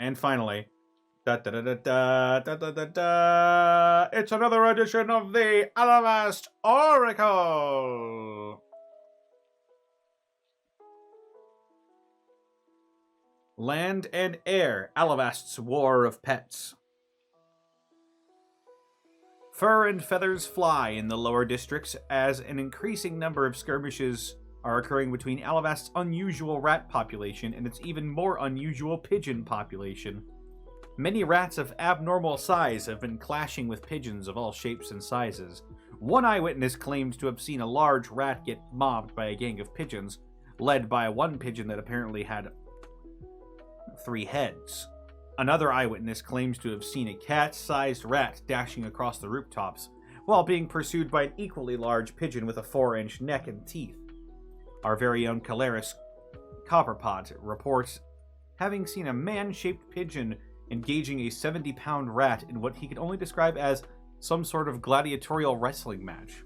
And finally, da, da, da, da, da, da, da, da, da, it's another edition of the Alivast Orcale. Land and Air, Alivast's War of Pets. Fur and feathers fly in the lower districts as an increasing number of skirmishes are occurring between Alivast's unusual rat population and its even more unusual pigeon population. Many rats of abnormal size have been clashing with pigeons of all shapes and sizes. One eyewitness claimed to have seen a large rat get mobbed by a gang of pigeons, led by one pigeon that apparently had 3 heads. Another eyewitness claims to have seen a cat-sized rat dashing across the rooftops, while being pursued by an equally large pigeon with a 4-inch neck and teeth. Our very own Caleris Copperpot reports having seen a man-shaped pigeon engaging a 70-pound rat in what he could only describe as some sort of gladiatorial wrestling match.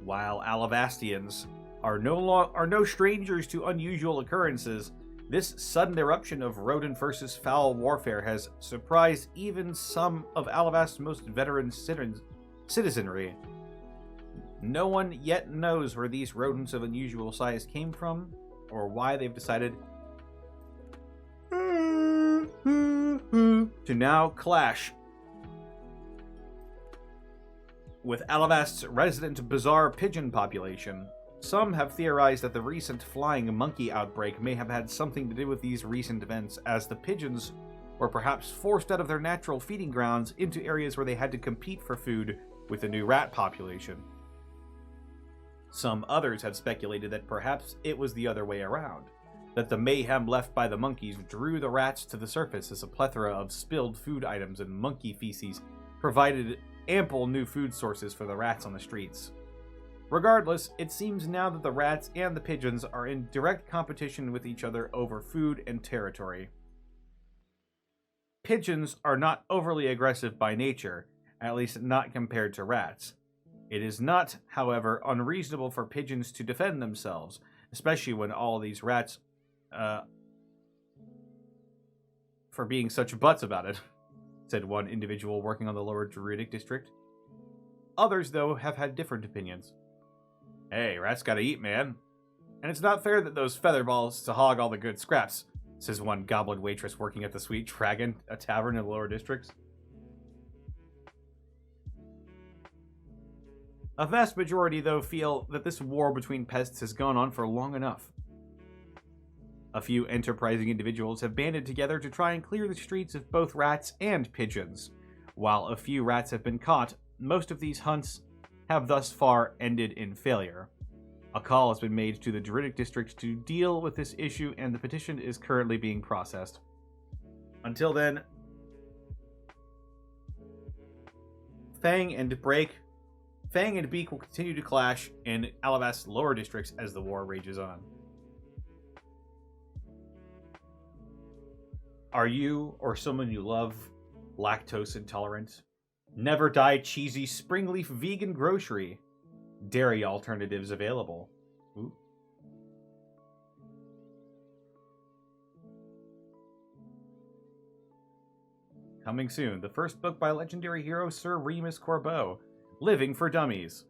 While Alivastians are no strangers to unusual occurrences, this sudden eruption of rodent versus fowl warfare has surprised even some of Alivast's most veteran citizenry. No one yet knows where these rodents of unusual size came from, or why they've decided to now clash with Alivast's resident bizarre pigeon population. Some have theorized that the recent flying monkey outbreak may have had something to do with these recent events, as the pigeons were perhaps forced out of their natural feeding grounds into areas where they had to compete for food with the new rat population. Some others have speculated that perhaps it was the other way around, that the mayhem left by the monkeys drew the rats to the surface as a plethora of spilled food items and monkey feces provided ample new food sources for the rats on the streets. Regardless, it seems now that the rats and the pigeons are in direct competition with each other over food and territory. Pigeons are not overly aggressive by nature, at least not compared to rats. It is not, however, unreasonable for pigeons to defend themselves, especially when all these rats, for being such butts about it, said one individual working on the lower Druidic district. Others, though, have had different opinions. Hey, rats gotta eat, man. And it's not fair that those featherballs to hog all the good scraps, says one goblin waitress working at the Sweet Dragon, a tavern in the lower districts. A vast majority, though, feel that this war between pests has gone on for long enough. A few enterprising individuals have banded together to try and clear the streets of both rats and pigeons. While a few rats have been caught, most of these hunts have thus far ended in failure. A call has been made to the Druidic District to deal with this issue, and the petition is currently being processed. Until then, Fang and Beak will continue to clash in Alivast's lower districts as the war rages on. Are you, or someone you love, lactose intolerant? Never die cheesy spring leaf vegan grocery. Dairy alternatives available. Ooh. Coming soon, the first book by legendary hero Sir Remus Corbeau, Living for Dummies.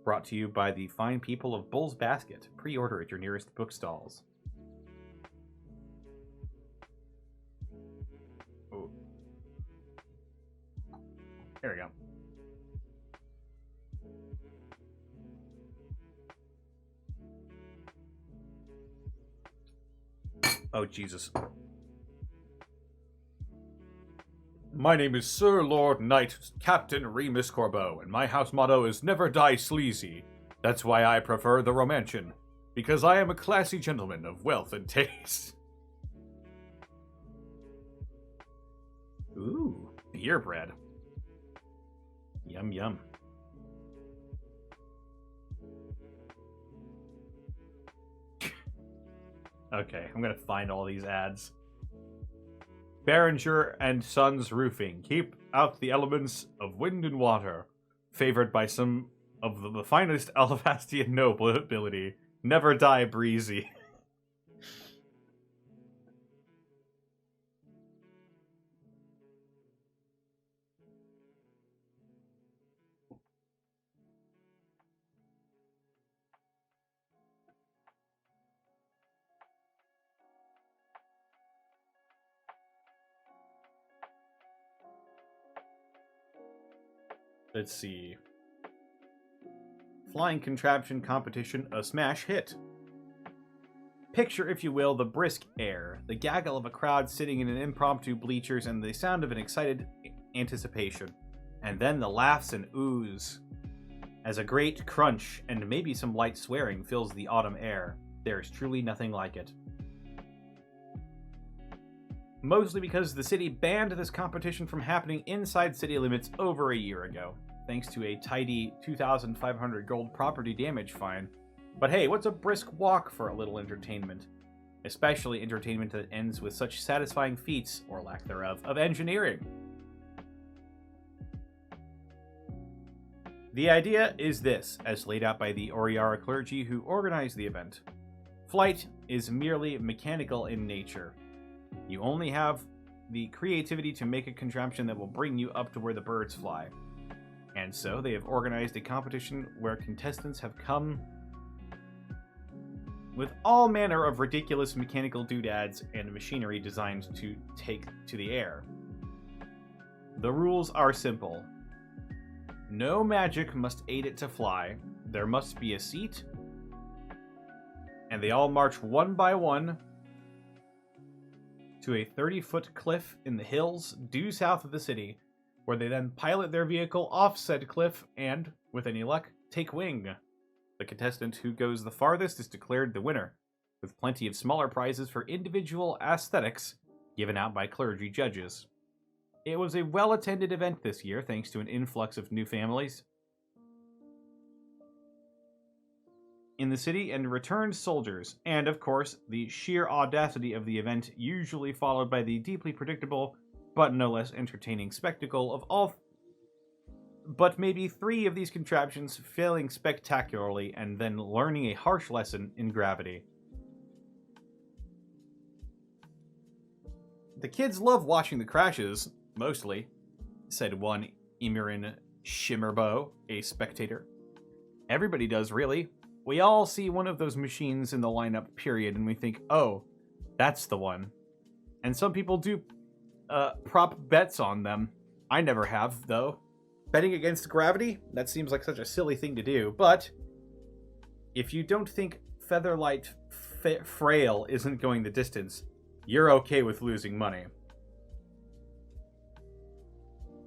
Brought to you by the fine people of Bull's Basket. Pre-order at your nearest bookstalls. Ooh. There we go. Oh, Jesus. My name is Sir Lord Knight Captain Remus Corbeau, and my house motto is never die sleazy. That's why I prefer the Romantian, because I am a classy gentleman of wealth and taste. Ooh, beer bread. Yum, yum. Okay, I'm gonna find all these ads. Behringer and Sons Roofing. Keep out the elements of wind and water. Favored by some of the finest Alivastian nobility. Never die breezy. Let's see. Flying contraption competition, a smash hit. Picture, if you will, the brisk air, the gaggle of a crowd sitting in an impromptu bleachers, and the sound of an excited anticipation. And then the laughs and oohs. As a great crunch and maybe some light swearing fills the autumn air, there is truly nothing like it. Mostly because the city banned this competition from happening inside city limits over a year ago, thanks to a tidy 2,500 gold property damage fine. But hey, what's a brisk walk for a little entertainment? Especially entertainment that ends with such satisfying feats, or lack thereof, of engineering. The idea is this, as laid out by the Orcale clergy who organized the event. Flight is merely mechanical in nature. You only have the creativity to make a contraption that will bring you up to where the birds fly. And so they have organized a competition where contestants have come with all manner of ridiculous mechanical doodads and machinery designed to take to the air. The rules are simple. No magic must aid it to fly. There must be a seat. And they all march one by one to a 30-foot cliff in the hills due south of the city, where they then pilot their vehicle off said cliff and, with any luck, take wing. The contestant who goes the farthest is declared the winner, with plenty of smaller prizes for individual aesthetics given out by clergy judges. It was a well-attended event this year, thanks to an influx of new families in the city and returned soldiers, and, of course, the sheer audacity of the event, usually followed by the deeply predictable, but no less entertaining spectacle of all but maybe 3 of these contraptions failing spectacularly and then learning a harsh lesson in gravity. The kids love watching the crashes, mostly, said one Emirin Shimmerbow, a spectator. Everybody does, really. We all see one of those machines in the lineup, period, and we think, oh, that's the one. And some people do prop bets on them. I never have, though. Betting against gravity? That seems like such a silly thing to do, but if you don't think Featherlight Frail isn't going the distance, you're okay with losing money.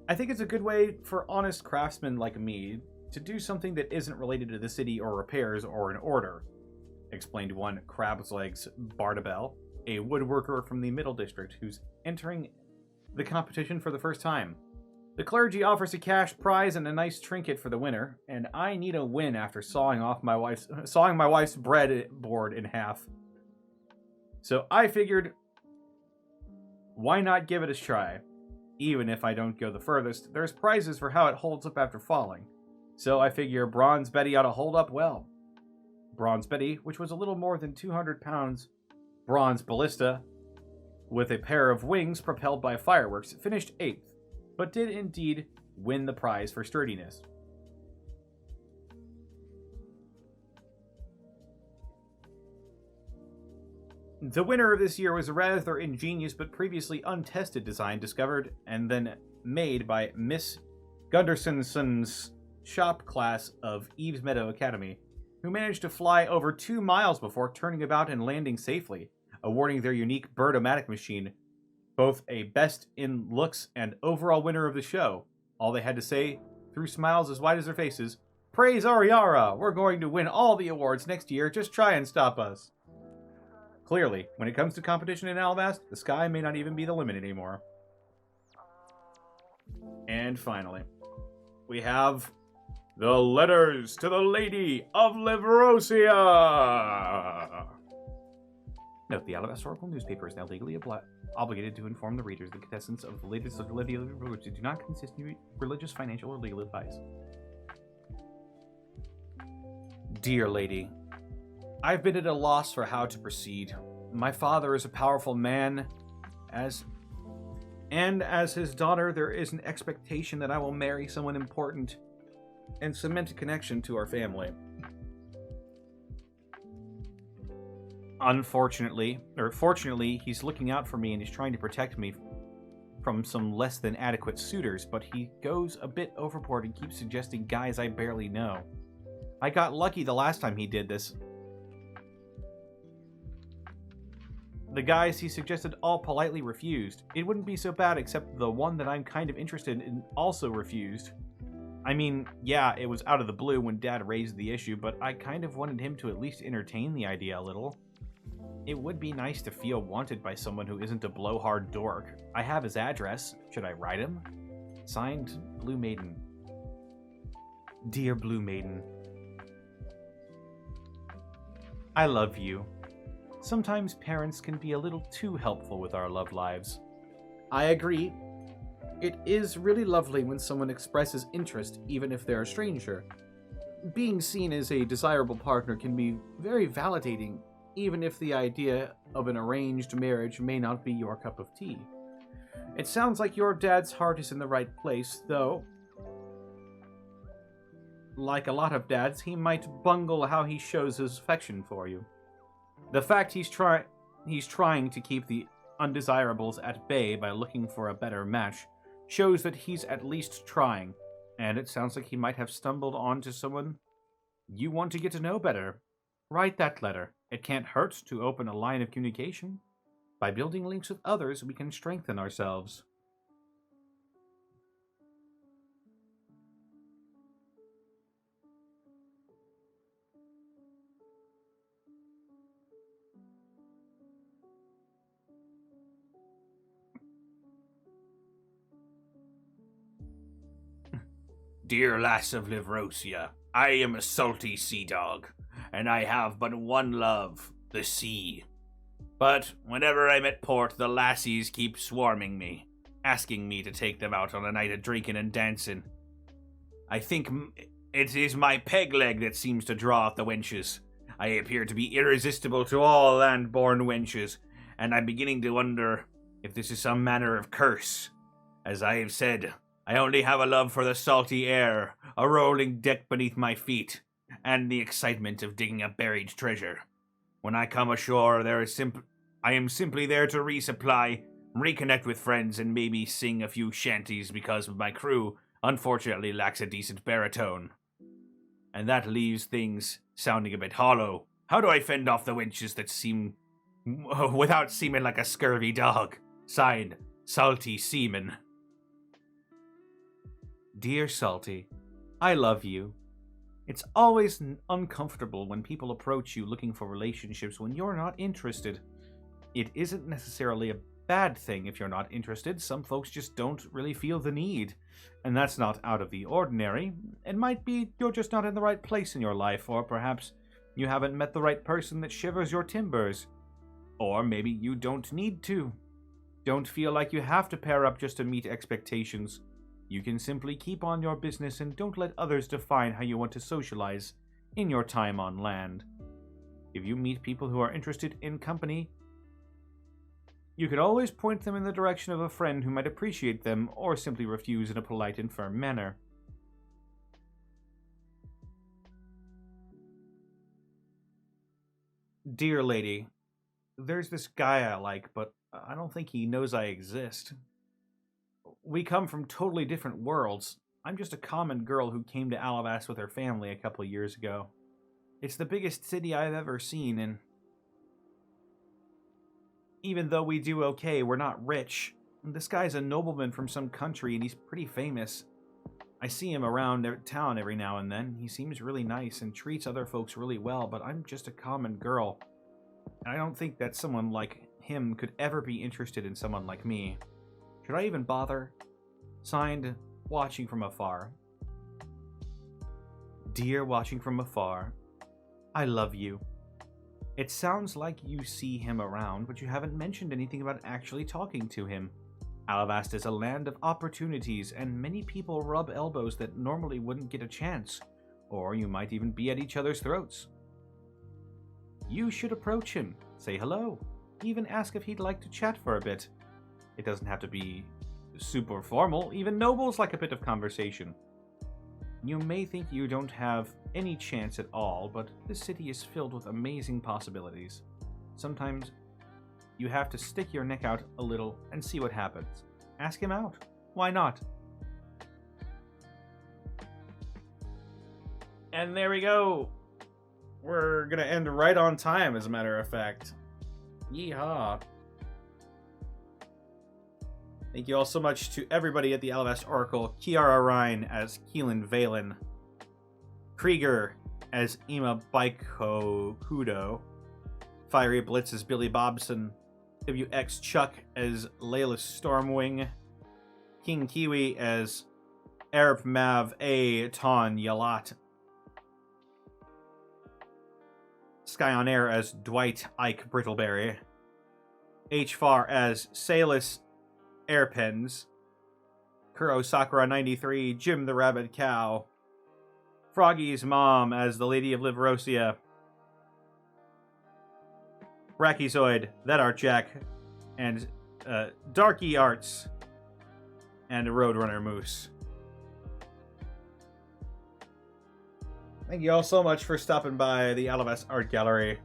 I think it's a good way for honest craftsmen like me to do something that isn't related to the city or repairs or an order, explained one Crab's Legs Bardabel, a woodworker from the Middle District who's entering the competition for the first time. The clergy offers a cash prize and a nice trinket for the winner, and I need a win after sawing my wife's breadboard in half. So I figured, why not give it a try? Even if I don't go the furthest, there's prizes for how it holds up after falling. So I figure Bronze Betty ought to hold up well. Bronze Betty, which was a little more than 200 pounds, bronze ballista, with a pair of wings propelled by fireworks, finished 8th, but did indeed win the prize for sturdiness. The winner of this year was a rather ingenious but previously untested design discovered and then made by Miss Gunderson's shop class of Eves Meadow Academy, who managed to fly over 2 miles before turning about and landing safely, awarding their unique bird-o-matic machine both a best in looks and overall winner of the show. All they had to say, through smiles as wide as their faces, "Praise Ariara! We're going to win all the awards next year, just try and stop us." Clearly, when it comes to competition in Alivast, the sky may not even be the limit anymore. And finally, we have the letters to the Lady of Liverosia. Note, the Alivast Oracle newspaper is now legally obligated to inform the readers, the contestants of the latest of the Lady of Liverosia do not consist of religious, financial, or legal advice. Dear lady, I've been at a loss for how to proceed. My father is a powerful man, as his daughter, there is an expectation that I will marry someone important and cement a connection to our family. Fortunately, he's looking out for me and he's trying to protect me from some less than adequate suitors, but he goes a bit overboard and keeps suggesting guys I barely know. I got lucky the last time he did this. The guys he suggested all politely refused. It wouldn't be so bad except the one that I'm kind of interested in also refused. I mean, yeah, it was out of the blue when Dad raised the issue, but I kind of wanted him to at least entertain the idea a little. It would be nice to feel wanted by someone who isn't a blowhard dork. I have his address. Should I write him? Signed, Blue Maiden. Dear Blue Maiden, I love you. Sometimes parents can be a little too helpful with our love lives. I agree. It is really lovely when someone expresses interest, even if they're a stranger. Being seen as a desirable partner can be very validating, even if the idea of an arranged marriage may not be your cup of tea. It sounds like your dad's heart is in the right place, though. Like a lot of dads, he might bungle how he shows his affection for you. The fact he's trying to keep the undesirables at bay by looking for a better match shows that he's at least trying, and it sounds like he might have stumbled onto someone you want to get to know better. Write that letter. It can't hurt to open a line of communication. By building links with others, we can strengthen ourselves. Dear lass of Livrosia, I am a salty sea dog, and I have but one love, the sea. But whenever I'm at port, the lassies keep swarming me, asking me to take them out on a night of drinking and dancing. I think it is my peg leg that seems to draw out the wenches. I appear to be irresistible to all land-born wenches, and I'm beginning to wonder if this is some manner of curse. As I have said, I only have a love for the salty air, a rolling deck beneath my feet, and the excitement of digging up buried treasure. When I come ashore, I am simply there to resupply, reconnect with friends, and maybe sing a few shanties because my crew unfortunately lacks a decent baritone. And that leaves things sounding a bit hollow. How do I fend off the wenches that seem without seeming like a scurvy dog? Signed, Salty Seaman. Dear Salty, I love you. It's always uncomfortable when people approach you looking for relationships when you're not interested. It isn't necessarily a bad thing if you're not interested. Some folks just don't really feel the need, and that's not out of the ordinary. It might be you're just not in the right place in your life, or perhaps you haven't met the right person that shivers your timbers. Or maybe you don't need to. Don't feel like you have to pair up just to meet expectations. You can simply keep on your business and don't let others define how you want to socialize in your time on land. If you meet people who are interested in company, you could always point them in the direction of a friend who might appreciate them or simply refuse in a polite and firm manner. Dear lady, there's this guy I like, but I don't think he knows I exist. We come from totally different worlds. I'm just a common girl who came to Alivast with her family a couple years ago. It's the biggest city I've ever seen, and even though we do okay, we're not rich. This guy's a nobleman from some country, and he's pretty famous. I see him around town every now and then. He seems really nice and treats other folks really well, but I'm just a common girl. And I don't think that someone like him could ever be interested in someone like me. Should I even bother? Signed, Watching from Afar. Dear Watching from Afar, I love you. It sounds like you see him around, but you haven't mentioned anything about actually talking to him. Alivast is a land of opportunities, and many people rub elbows that normally wouldn't get a chance. or you might even be at each other's throats. You should approach him, say hello, even ask if he'd like to chat for a bit. It doesn't have to be super formal, even nobles like a bit of conversation. You may think you don't have any chance at all, but this city is filled with amazing possibilities. Sometimes you have to stick your neck out a little and see what happens. Ask him out. Why not? And there we go. We're gonna end right on time, as a matter of fact. Yeehaw. Thank you all so much to everybody at the Alivast Oracle. Kiara Ryan as Keelan Valen. Krieger as Ima Baiko Kudo. Fiery Blitz as Billy Bobson. WX Chuck as Layla Stormwing. King Kiwi as Arab Mav A. Ton Yalat. Sky on Air as Dwight Ike Brittleberry. H-Far as Salus Airpens. Kuro Sakura 93, Jim the Rabid Cow. Froggy's mom as the Lady of Liverosia. Brachiozoid, that Art Jack, and Darky Arts, and Roadrunner Moose. Thank you all so much for stopping by the Alivast Art Gallery.